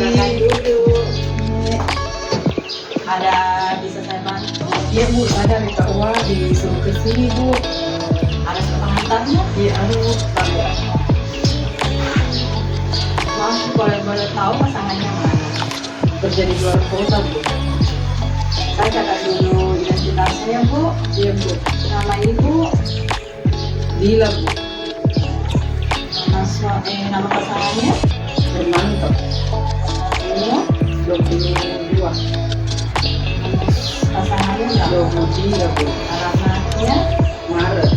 silakan dulu. Ada bisa saya bantu? Iya Bu, ada minta uang disuruh ke sini Bu. Ada pengantarnya? Iya aduh, Maaf, boleh tahu pasangannya mana? kerja di luar kota Bu. Saya catat dulu identitasnya Bu. Iya Bu, Nama ibu, Dila Bu, nama pasangannya, Hermanto, umur, 22, pasangannya berapa? 23 Bu, Alamatnya, Maret,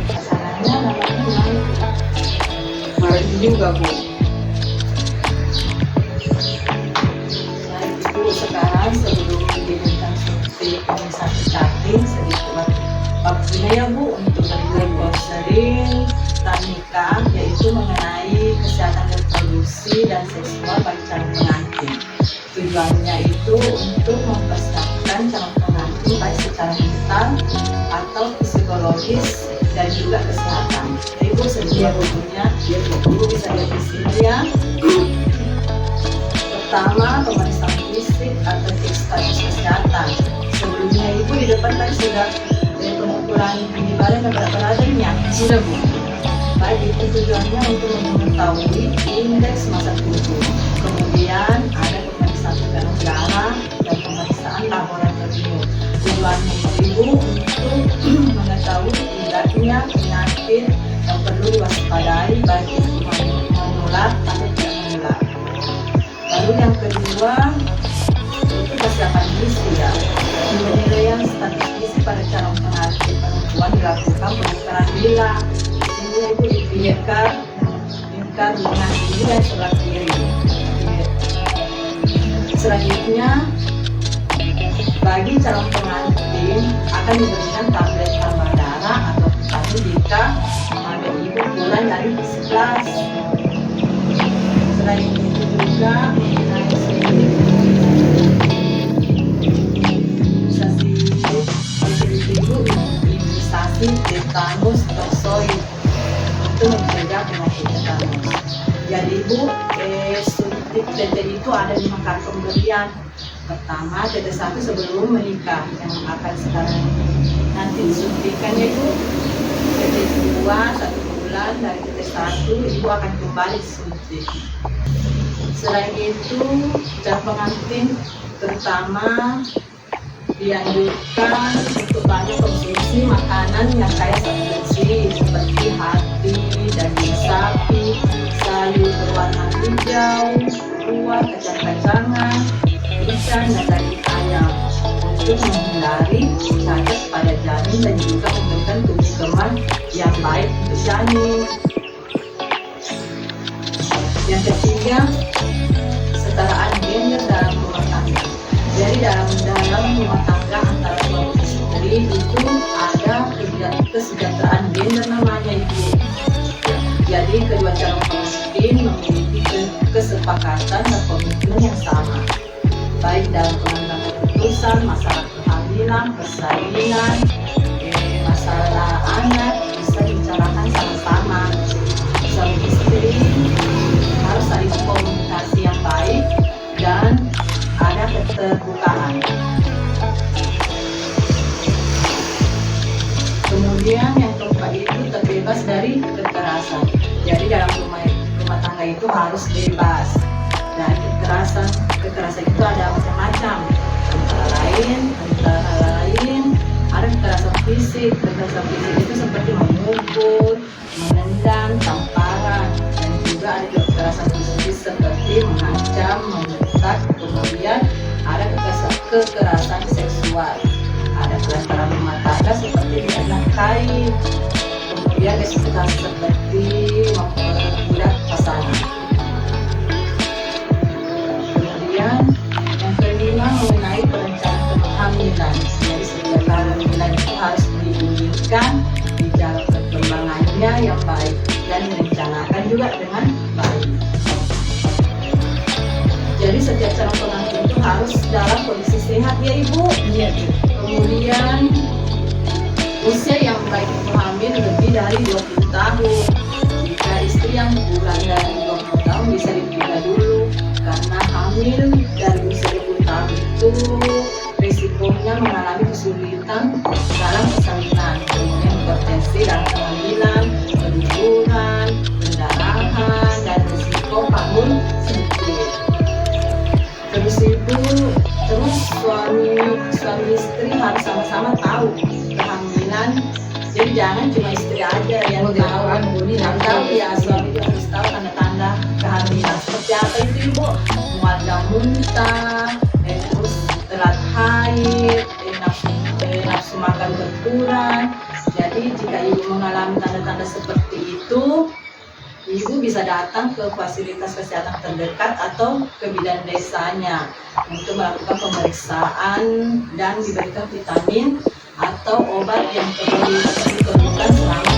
pasangannya namanya gimana? Maret juga Bu. Saya itu sekarang sebelum diberikan suntik imunisasi cacing sedikit vaksinnya ya Bu untuk berikan konseling pranikah yaitu mengenai kesehatan reproduksi dan seksual bagi calon pengantin. Tujuannya itu untuk mempersiapkan calon pengantin baik secara mental atau psikologis dan juga kesehatan. Jadi Bu sedia bukunya, Ibu bisa lihat di sini ya. Pertama, pemeriksaan fisik atau cek status kesehatan. Sebelumnya Ibu di depan tadi sudah dari pengukuran tinggi badan dan berat badannya. Sudah Bu. Baik, itu tujuannya untuk mengetahui indeks massa tubuh. Kemudian ada pemeriksaan tekanan darah dan pemeriksaan laboratorium. Tujuannya Ibu untuk mengetahui tidaknya penyakit yang perlu diwaspadai baik itu menular atau tidak menular. Lalu yang kedua itu kesiapan gizi ya. Penilaian status gizi pada calon pengantin perempuan dilakukan pengukuran bila. Ini Ibu dipilihkan dengan ini dan sebelah kiri. Selanjutnya bagi calon pengantin akan diberikan tablet tambah darah atau vitamin jika hamil ibu bulan dari 11. Selain itu juga imunisasi tetanus toxoid untuk mencegah penyakit tetanus. Jadi Ibu, suntik TT itu ada 5 kantong berian. Pertama, TT 1 sebelum menikah yang akan sekarang nanti disuntikannya Ibu. TT 2 1 bulan dari TT 1 Ibu akan kembali disuntik. Selain itu, calon pengantin terutama dianjurkan untuk banyak konsumsi makanan yang kaya zat besi seperti hati, daging sapi, sayur berwarna hijau, buah, kacang-kacangan, ikan, dan daging ayam untuk menghindari cacat pada janin dan juga memberikan tumbuh kembang yang baik untuk janin. Yang ketiga, kesetaraan gender dalam rumah tangga. Jadi dalam rumah tangga antara suami istri itu ada kesejahteraan gender namanya Ibu. Jadi kedua calon pengantin memiliki kesepakatan dan komitmen yang sama, baik dalam pengambilan keputusan masalah kehamilan, persalinan, masalah anak bisa dibicarakan sama-sama. Suami istri harus saling komunikasi yang baik dan ada keterbukaan. Kemudian yang keempat itu terbebas dari kekerasan. Jadi dalam rumah tangga itu harus bebas. Dan kekerasan itu ada macam-macam. Antara lain ada kekerasan fisik. Kekerasan fisik itu seperti memukul, menendang, tamparan, dan juga ada kekerasan fisik seperti mengancam, membentak. Kemudian ada kekerasan seksual. Ada pelanggaran rumah tangga seperti dinafkahi. Kemudian kekerasan seperti memperbudak pasangan. Kemudian yang kelima mengenai perencanaan kehamilan. Jadi setiap kehamilan itu harus diinginkan, dijaga perkembangannya yang baik dan direncanakan juga dengan baik. Jadi setiap calon pengantin itu harus dalam kondisi sehat ya Ibu. Iya Bu. Kemudian usia yang baik untuk hamil lebih dari 20 tahun. Jika istri yang kurang dari 20 tahun bisa ditunda dulu karena hamil dari usia 20 tahun itu risikonya mengalami kesulitan dalam persalinan, kemudian hipertensi dalam kehamilan, keguguran, pendarahan, dan risiko bangun sedikit. Terus suami istri harus sama-sama tahu kehamilan. Jadi jangan cuma istri aja yang tahu, ya suami juga harus tahu tanda-tanda kehamilan seperti apa itu ibu, muntah, terus telat haid, nafsu makan berkurang. Jadi jika ibu mengalami tanda-tanda seperti itu, ibu bisa datang ke fasilitas kesehatan terdekat atau ke bidan desanya untuk melakukan pemeriksaan dan diberikan vitamin atau obat yang perlu diperlukan selama